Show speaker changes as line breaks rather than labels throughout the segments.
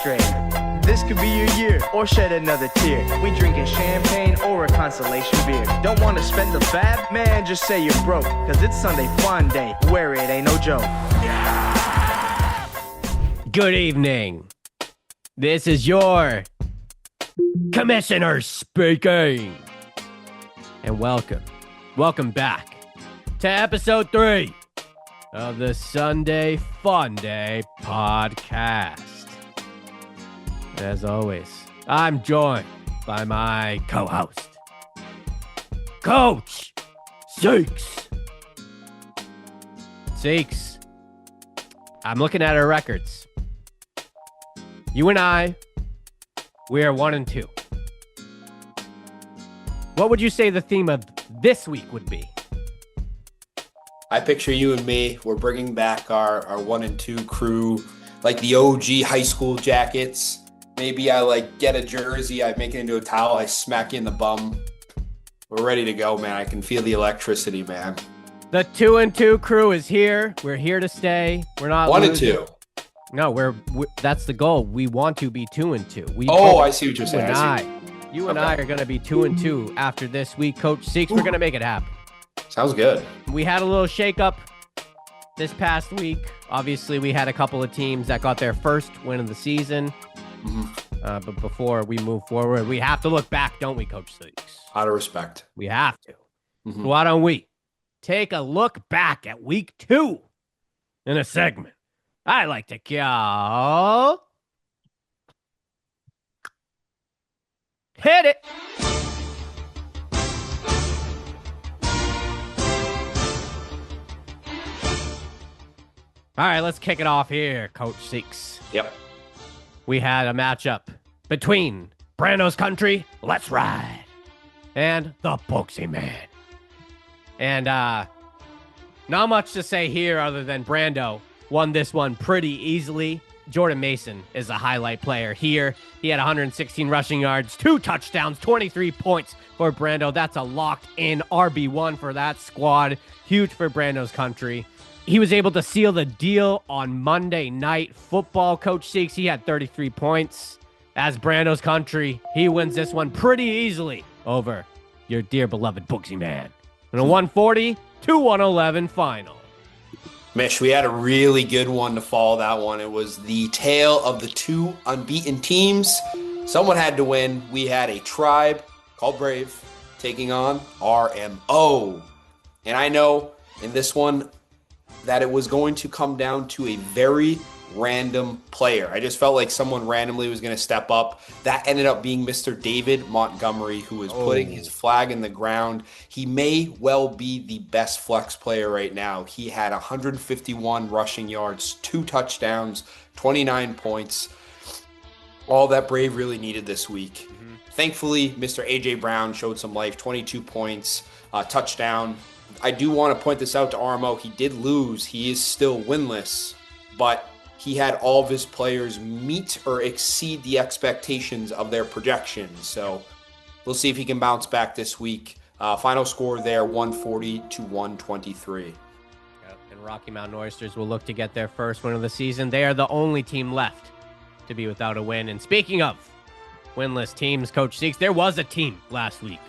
frustrated. This could be your year, or shed another tear. We drinking champagne or a consolation beer. Don't want to spend the fab? Man, just say you're broke. Cause it's Sunday Funday, where it ain't no joke.
Good evening. This is your commissioner speaking. And welcome back to episode 3 of the Sunday Funday podcast. As always, I'm joined by my co-host, Coach Seeks. Seeks, I'm looking at our records. You and I, we are 1-2. What would you say the theme of this week would be?
I picture you and me. We're bringing back our 1-2 crew, like the OG high school jackets. Maybe I get a jersey, I make it into a towel, I smack you in the bum. We're ready to go, man. I can feel the electricity, man.
The 2-2 crew is here. We're here to stay. We're not
1-2.
No, we're that's the goal. We want to be 2-2.
I see what you're saying.
You and I are going to be 2-2 after this week, Coach Seeks. We're going to make it happen.
Sounds good.
We had a little shakeup this past week. Obviously, we had a couple of teams that got their first win of the season. But before we move forward, we have to look back, don't we, Coach Seeks?
Out of respect.
We have to. So why don't we take a look back at week 2 in a segment I like to call Hit It. All right, let's kick it off here, Coach Seeks.
Yep.
We had a matchup between Brando's Country, Let's Ride, and the Boxy Man. And not much to say here other than Brando won this one pretty easily. Jordan Mason is a highlight player here. He had 116 rushing yards, 2 touchdowns, 23 points for Brando. That's a locked-in RB1 for that squad. Huge for Brando's Country. He was able to seal the deal on Monday Night Football. Coach Seeks, he had 33 points. As Brando's Country, he wins this one pretty easily over your dear beloved Boxy Man. In a 140-111 final.
Mish, we had a really good one to follow that one. It was the tale of the 2 unbeaten teams. Someone had to win. We had a tribe called Brave taking on RMO. And I know in this one that it was going to come down to a very random player. I just felt like someone randomly was going to step up. That ended up being Mr. David Montgomery, who was putting his flag in the ground. He may well be the best flex player right now. He had 151 rushing yards, 2 touchdowns, 29 points. All that Brave really needed this week. Thankfully, Mr. A.J. Brown showed some life, 22 points, touchdown. I do want to point this out to RMO. He did lose. He is still winless, but he had all of his players meet or exceed the expectations of their projections. So we'll see if he can bounce back this week. Final score there, 140-123.
Yep. And Rocky Mountain Oysters will look to get their first win of the season. They are the only team left to be without a win. And speaking of winless teams, Coach Seeks, there was a team last week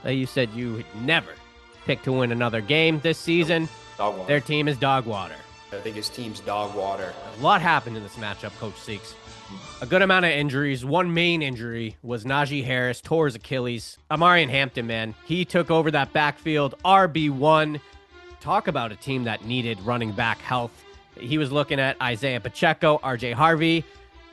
that you said you never picked to win another game this season.
Dogwater.
Their team is Dogwater.
I think his team's Dogwater.
A lot happened in this matchup, Coach Seeks. A good amount of injuries. One main injury was Najee Harris, tore his Achilles. Amarian Hampton, man, he took over that backfield. RB1. Talk about a team that needed running back health. He was looking at Isaiah Pacheco, RJ Harvey.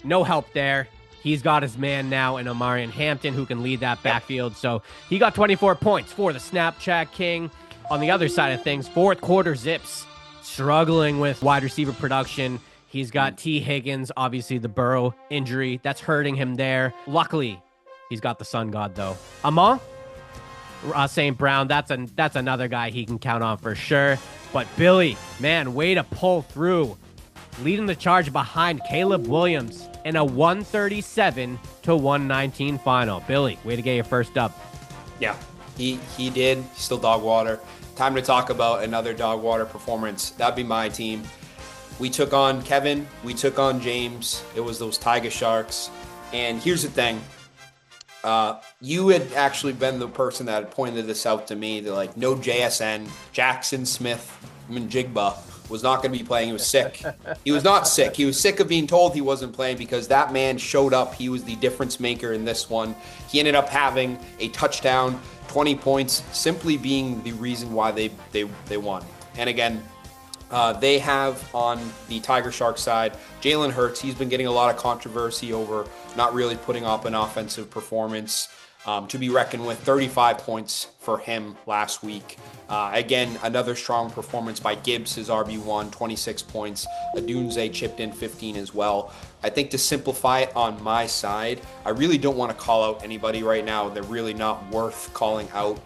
No help there. He's got his man now in Amarian Hampton who can lead that backfield. So he got 24 points for the Snapchat King. On the other side of things, fourth quarter Zips struggling with wide receiver production. He's got T. Higgins, obviously the Burrow injury. That's hurting him there. Luckily, he's got the Sun God, though. Amon St. Brown, that's another guy he can count on for sure. But Billy, man, way to pull through. Leading the charge behind Caleb Williams in a 137-119 final. Billy, way to get your first dub.
Yeah, he did. Still Dogwater. Time to talk about another Dogwater performance. That'd be my team. We took on Kevin. We took on James. It was those Tiger Sharks. And here's the thing. You had actually been the person that had pointed this out to me. They're like, no JSN, Jackson Smith Manjigba was not going to be playing. He was sick. He was not sick. He was sick of being told he wasn't playing because that man showed up. He was the difference maker in this one. He ended up having a touchdown, 20 points, simply being the reason why they won. And again, they have on the Tiger Shark side, Jalen Hurts. He's been getting a lot of controversy over not really putting up an offensive performance. To be reckoned with, 35 points for him last week. Again, another strong performance by Gibbs, his RB1, 26 points. Adunze chipped in 15 as well. I think to simplify it on my side, I really don't want to call out anybody right now. They're really not worth calling out.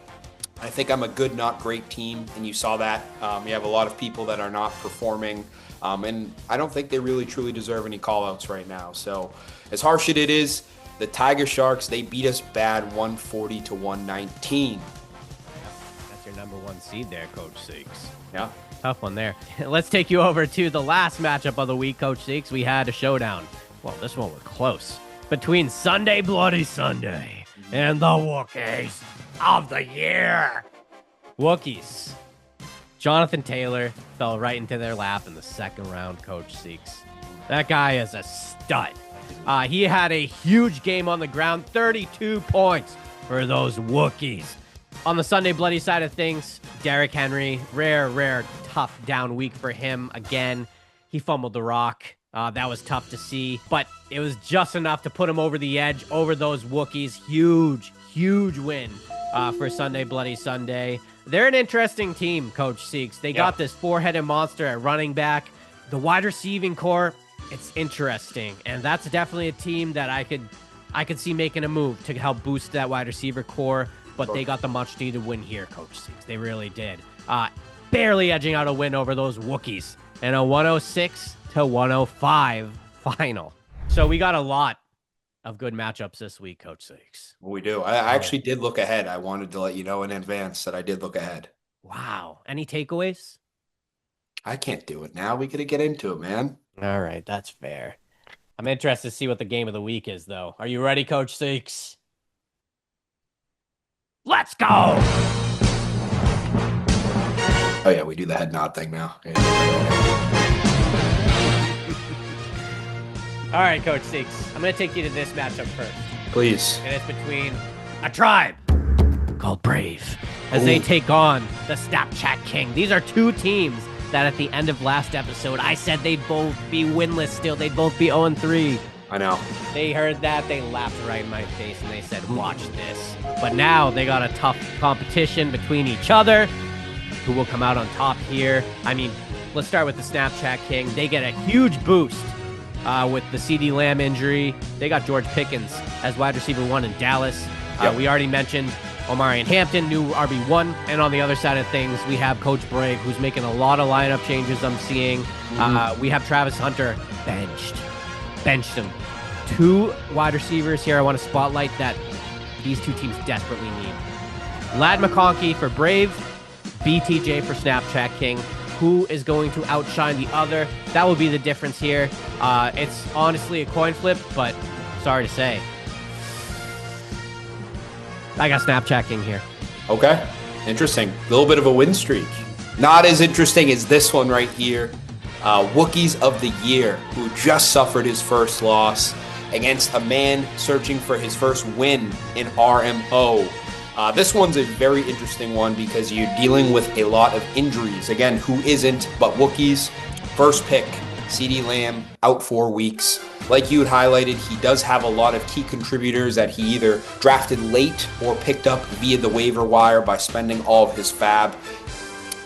I think I'm a good, not great team, and you saw that. You have a lot of people that are not performing, and I don't think they really truly deserve any call-outs right now. So as harsh as it is, the Tiger Sharks, they beat us bad 140 to 119.
That's your number one seed there, Coach Seeks.
Yeah.
Tough one there. Let's take you over to the last matchup of the week, Coach Seeks. We had a showdown. Well, this one was close. Between Sunday Bloody Sunday and the Wookiees of the year. Wookiees. Jonathan Taylor fell right into their lap in the second round, Coach Seeks. That guy is a stud. He had a huge game on the ground, 32 points for those Wookiees. On the Sunday Bloody side of things, Derrick Henry, rare, tough down week for him. Again, he fumbled the rock. That was tough to see, but it was just enough to put him over the edge, over those Wookiees. Huge win for Sunday Bloody Sunday. They're an interesting team, Coach Seeks. They got this four-headed monster at running back. The wide receiving core, it's interesting, and that's definitely a team that I could see making a move to help boost that wide receiver core, but they got the much-needed win here, Coach Seeks. They really did. Barely edging out a win over those Wookiees in a 106 to 105 final. So we got a lot of good matchups this week, Coach Seeks.
We do. I actually did look ahead. I wanted to let you know in advance that I did look ahead.
Wow. Any takeaways?
I can't do it now. We got to get into it, man.
All right, that's fair. I'm interested to see what the game of the week is, though. Are you ready, Coach Seeks? Let's go!
Oh, yeah, we do the head nod thing now. Yeah.
All right, Coach Seeks. I'm going to take you to this matchup first.
Please.
And it's between a tribe called Brave as they take on the Snapchat King. These are two teams that at the end of last episode, I said they'd both be winless still. They'd both be 0-3.
I know.
They heard that. They laughed right in my face, and they said, watch this. But now they got a tough competition between each other. Who will come out on top here? I mean, let's start with the Snapchat King. They get a huge boost with the CD Lamb injury. They got George Pickens as wide receiver 1 in Dallas. We already mentioned Omarion Hampton, new RB1. And on the other side of things, we have Coach Brave, who's making a lot of lineup changes I'm seeing. We have Travis Hunter benched him. Two wide receivers here I want to spotlight that these two teams desperately need. Lad McConkey for Brave, BTJ for Snapchat King. Who is going to outshine the other? That will be the difference here. It's honestly a coin flip, but sorry to say, I got Snapchat King here.
Okay. Interesting. A little bit of a win streak. Not as interesting as this one right here. Wookiees of the Year, who just suffered his first loss against a man searching for his first win in RMO. This one's a very interesting one because you're dealing with a lot of injuries. Again, who isn't but Wookiees? First pick, CD Lamb, out 4 weeks. Like you had highlighted, he does have a lot of key contributors that he either drafted late or picked up via the waiver wire by spending all of his fab.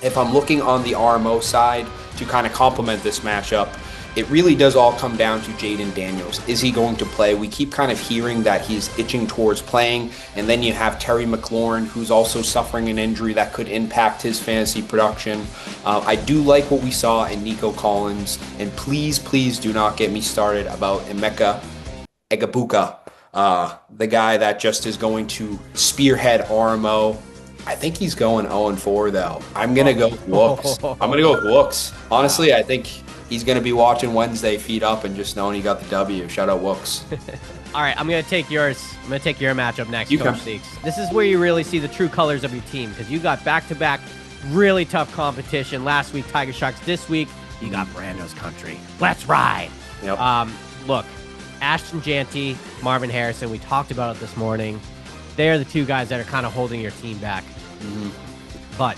If I'm looking on the RMO side to kind of complement this matchup, it really does all come down to Jaden Daniels. Is he going to play? We keep kind of hearing that he's itching towards playing, and then you have Terry McLaurin, who's also suffering an injury that could impact his fantasy production. I do like what we saw in Nico Collins, and please do not get me started about Emeka Egbuka, the guy that just is going to spearhead RMO. I think he's going 0-4 though. I'm gonna go with Wooks. Honestly, I think he's going to be watching Wednesday feet up and just knowing he got the W. Shout out Wooks.
All right, I'm going to take yours. I'm going to take your matchup next,
You
Coach
come.
Seeks. This is where you really see the true colors of your team because you got back-to-back really tough competition. Last week, Tiger Sharks. This week, you got Brando's Country. Let's ride.
Yep.
Look, Ashton Janty, Marvin Harrison, we talked about it this morning. They're the two guys that are kind of holding your team back.
Mhm.
But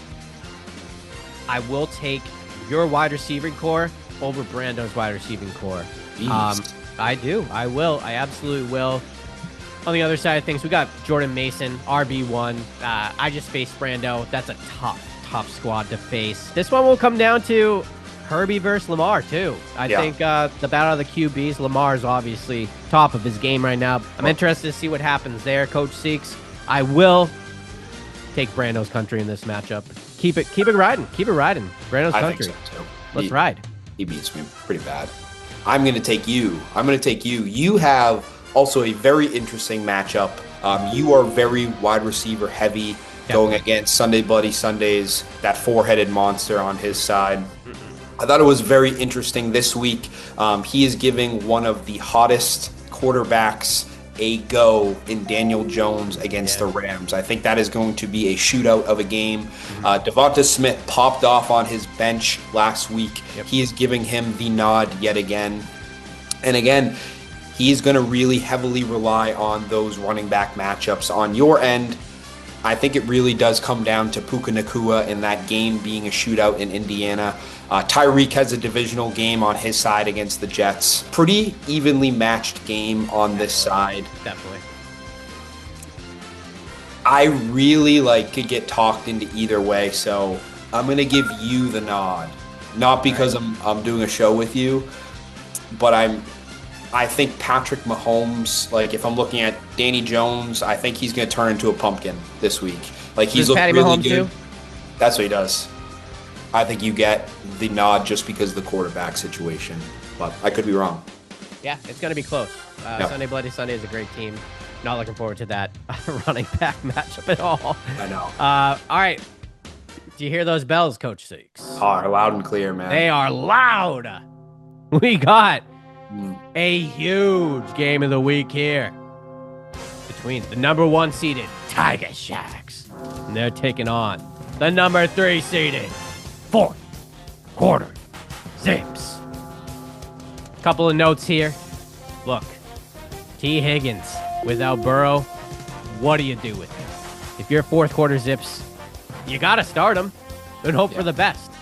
I will take your wide receiving core over Brando's wide receiving core.
Jeez.
I do. I will. I absolutely will. On the other side of things, we got Jordan Mason, RB1. I just faced Brando. That's a tough squad to face. This one will come down to Herbie versus Lamar, too. I think the battle of the QBs, Lamar's obviously top of his game right now. I'm interested to see what happens there, Coach Seeks. I will take Brando's Country in this matchup. Keep it riding. Keep it riding. Brando's
I
Country.
think so, too.
Let's ride.
He beats me pretty bad. I'm going to take you. You have also a very interesting matchup. You are very wide receiver heavy, going against Sunday Bloody Sundays, that four-headed monster on his side. I thought it was very interesting this week. He is giving one of the hottest quarterbacks a go in Daniel Jones against the Rams. I think that is going to be a shootout of a game. Devonta Smith popped off on his bench last week. He is giving him the nod yet again. And again, he's going to really heavily rely on those running back matchups. On your end, I think it really does come down to Puka Nacua in that game being a shootout in Indiana. Tyreek has a divisional game on his side against the Jets. Pretty evenly matched game on this side.
Definitely.
I really could get talked into either way, so I'm going to give you the nod. Not because I'm doing a show with you, but I think Patrick Mahomes, if I'm looking at Danny Jones, I think he's going to turn into a pumpkin this week. He's looked
Patty
really
Mahomes
good.
too?
That's what he does. I think you get the nod just because of the quarterback situation, but I could be wrong.
Yeah, it's going to be close. Sunday Bloody Sunday is a great team. Not looking forward to that running back matchup at all.
I know.
All right. Do you hear those bells, Coach Six?
Oh, loud and clear, man.
They are loud. We got a huge game of the week here between the number 1 seeded Tiger Sharks, and they're taking on the number 3 seeded fourth quarter Zips. Couple of notes here. Look, T. Higgins without Burrow, what do you do with him? If you're fourth quarter Zips, you got to start him and hope for the best.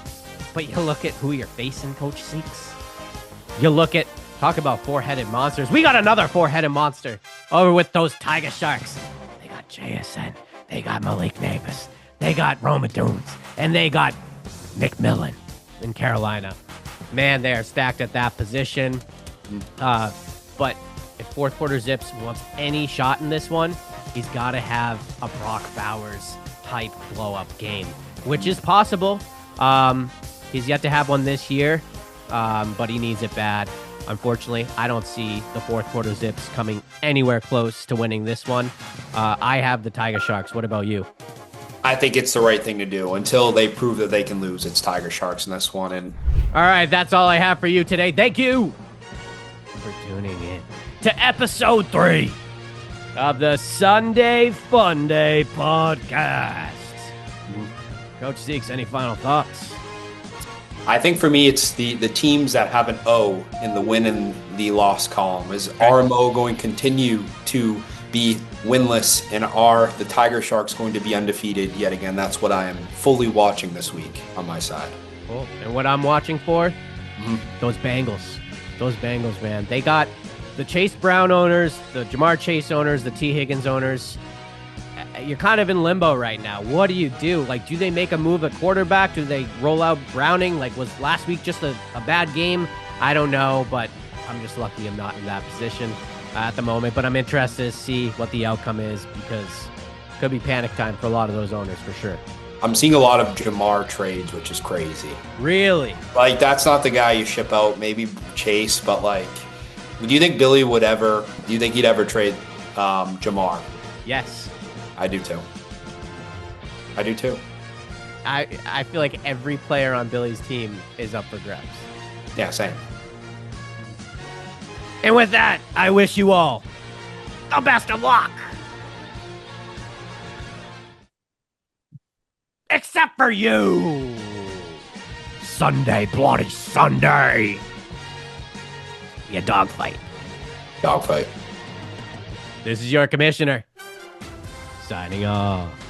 But you look at who you're facing, Coach Seeks. You look at, talk about four-headed monsters. We got another four-headed monster over with those Tiger Sharks. They got JSN. They got Malik Nabis. They got Roma Dunes. And they got McMillan in Carolina. Man, they are stacked at that position. But if fourth quarter Zips wants any shot in this one, he's got to have a Brock Bowers type blow-up game, which is possible. He's yet to have one this year, but he needs it bad. Unfortunately, I don't see the fourth quarter Zips coming anywhere close to winning this one. I have the Tiger Sharks. What about you?
I think it's the right thing to do. Until they prove that they can lose, it's Tiger Sharks in this one. And
all right, that's all I have for you today. Thank you for tuning in to episode 3 of the Sunday Funday podcast. Coach Seeks, any final thoughts?
I think for me, it's the teams that have an O in the win and the loss column. Is RMO going to continue to be winless, and are the Tiger Sharks going to be undefeated yet again? That's what I am fully watching this week on my side.
Cool. And what I'm watching for, those Bengals. Those Bengals, man. They got the Chase Brown owners, the Jamar Chase owners, the T. Higgins owners. You're kind of in limbo right now. What do you do? Do they make a move at quarterback? Do they roll out Browning? Was last week just a bad game? I don't know, but I'm just lucky I'm not in that position at the moment. But I'm interested to see what the outcome is, because it could be panic time for a lot of those owners for sure.
I'm seeing a lot of Jamar trades, which is crazy.
Really?
That's not the guy you ship out. Maybe Chase, but do you think Billy would ever? Do you think he'd ever trade Jamar?
Yes.
I do too. I do too.
I feel like every player on Billy's team is up for grabs.
Yeah, same.
And with that, I wish you all the best of luck. Except for you. Sunday, bloody Sunday. Be a dogfight.
Dogfight.
This is your commissioner. Signing off.